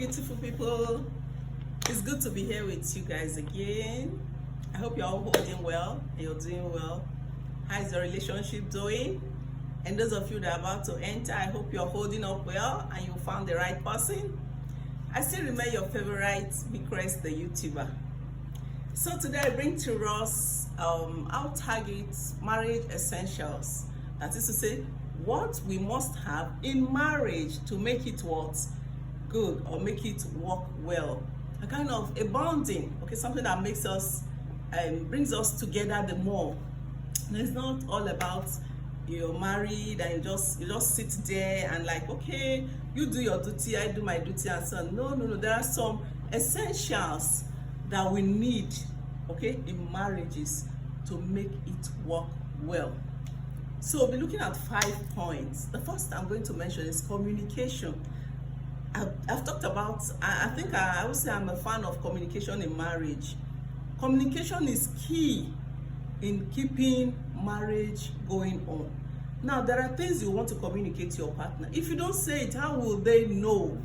beautiful people. It's good to be here with you guys again. I hope you're all holding well and you're doing well. How's your relationship doing? And those of you that are about to enter, I hope you're holding up well and you found the right person. I still remember your favorite Bcrest, the YouTuber. So today I bring to us our target marriage essentials. That is to say, what we must have in marriage to make it what good or make it work well. A kind of a bonding, okay, something that makes us brings us together the more. And it's not all about you're married and you just sit there and like, okay, you do your duty, I do my duty, and so on. No. There are some essentials that we need, okay, in marriages to make it work well. So we'll be looking at 5 points. The first I'm going to mention is communication. I've talked about, I think I would say I'm a fan of communication in marriage. Communication is key in keeping marriage going on. Now, there are things you want to communicate to your partner. If you don't say it, how will they know?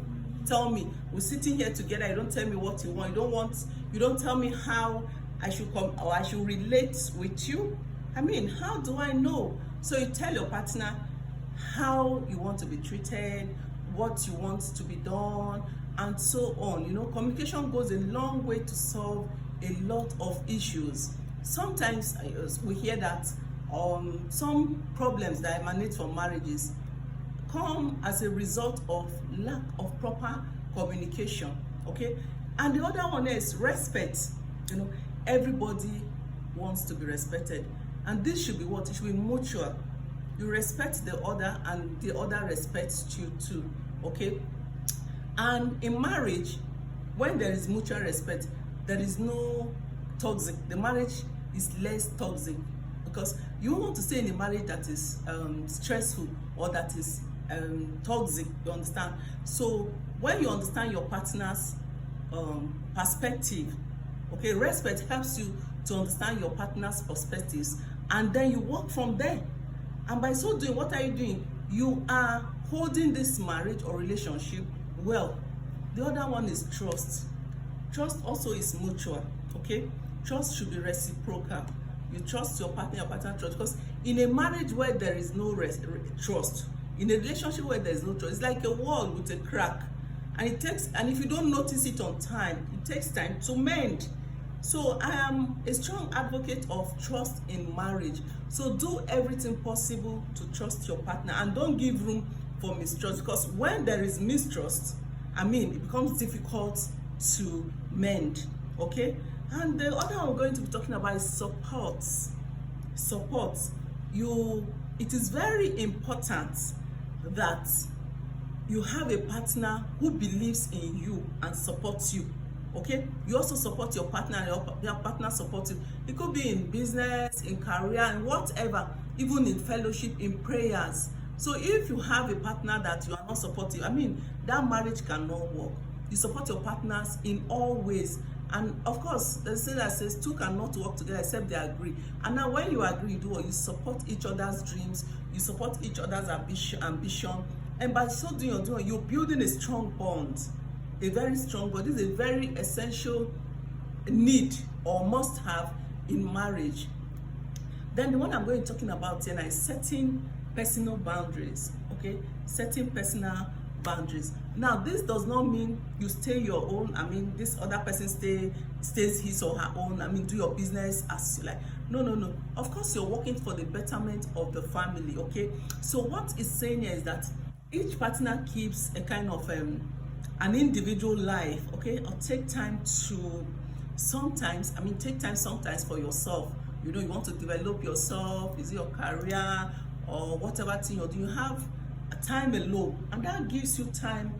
Tell me, we're sitting here together, you don't tell me what you want, you don't tell me how I should come or I should relate with you. I mean, how do I know? So you tell your partner how you want to be treated, what you want to be done, and so on. You know, communication goes a long way to solve a lot of issues. Sometimes we hear that some problems that emanate from marriages come as a result of lack of proper communication, okay? And the other one is respect. You know, everybody wants to be respected, and this should be what? It should be mutual. You respect the other and the other respects you too, okay? And in marriage, when there is mutual respect, there is no toxic. The marriage is less toxic, because you want to stay in a marriage that is stressful or that is toxic, you understand? So when you understand your partner's perspective, okay, respect helps you to understand your partner's perspectives, and then you work from there. And by so doing, what are you doing? You are holding this marriage or relationship well. The other one is trust. Trust also is mutual, okay? Trust should be reciprocal. You trust your partner trusts. Because in a marriage where there is no trust, in a relationship where there is no trust, it's like a wall with a crack. And if you don't notice it on time, it takes time to mend. So I am a strong advocate of trust in marriage. So do everything possible to trust your partner and don't give room for mistrust, because when there is mistrust, it becomes difficult to mend, okay? And the other one we're going to be talking about is support. Support. It is very important that you have a partner who believes in you and supports you. Okay, you also support your partner and your partner supports you. It could be in business, in career, and whatever, even in fellowship, in prayers. So if you have a partner that you are not supportive, that marriage cannot work. You support your partners in all ways. And of course, there's a saying that says two cannot work together except they agree. And now when you agree, you do what? You support each other's dreams, you support each other's ambition. And by so doing, you're building a strong bond. A very strong bond. This is a very essential need or must have in marriage. Then the one I'm going to be talking about here is setting personal boundaries. Okay, setting personal boundaries. Now this does not mean you stay your own. This other person stays his or her own. Do your business as you like. No. Of course, you're working for the betterment of the family. Okay, so what it's saying here is that each partner keeps a kind of an individual life, okay, or take time sometimes for yourself. You know, you want to develop yourself, is it your career or whatever thing you're doing, you have a time alone, and that gives you time,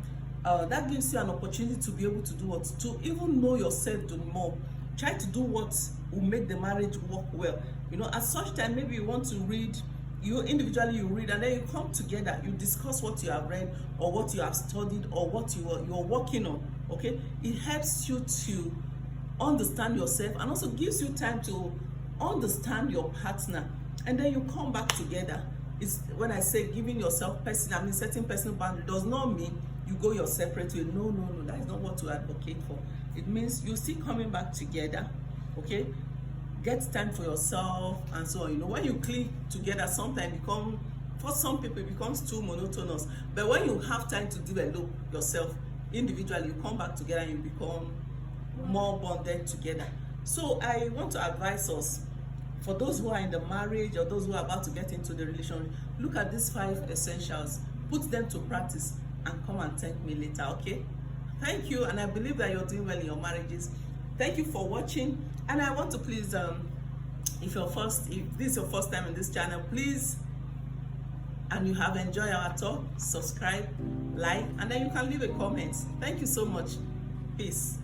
that gives you an opportunity to be able to do what, to even know yourself more. Try to do what will make the marriage work well. You know, at such time, maybe you want to read, you individually you read, and then you come together, you discuss what you have read or what you have studied or what you're working on. Okay, it helps you to understand yourself and also gives you time to understand your partner, and then you come back together. It's when I say giving yourself setting personal boundary does not mean you go your separate way. No, no, no, that is not what to advocate for. It means you still coming back together, okay? Get time for yourself and so on. You know, when you click together, sometimes for some people it becomes too monotonous. But when you have time to develop yourself individually, you come back together and you become more bonded together. So I want to advise us, for those who are in the marriage or those who are about to get into the relationship, look at these 5 essentials, put them to practice, and come and thank me later, okay? Thank you, and I believe that you're doing well in your marriages. Thank you for watching, and I want to please, if this is your first time in this channel, please, and you have enjoyed our talk, subscribe, like, and then you can leave a comment. Thank you so much. Peace.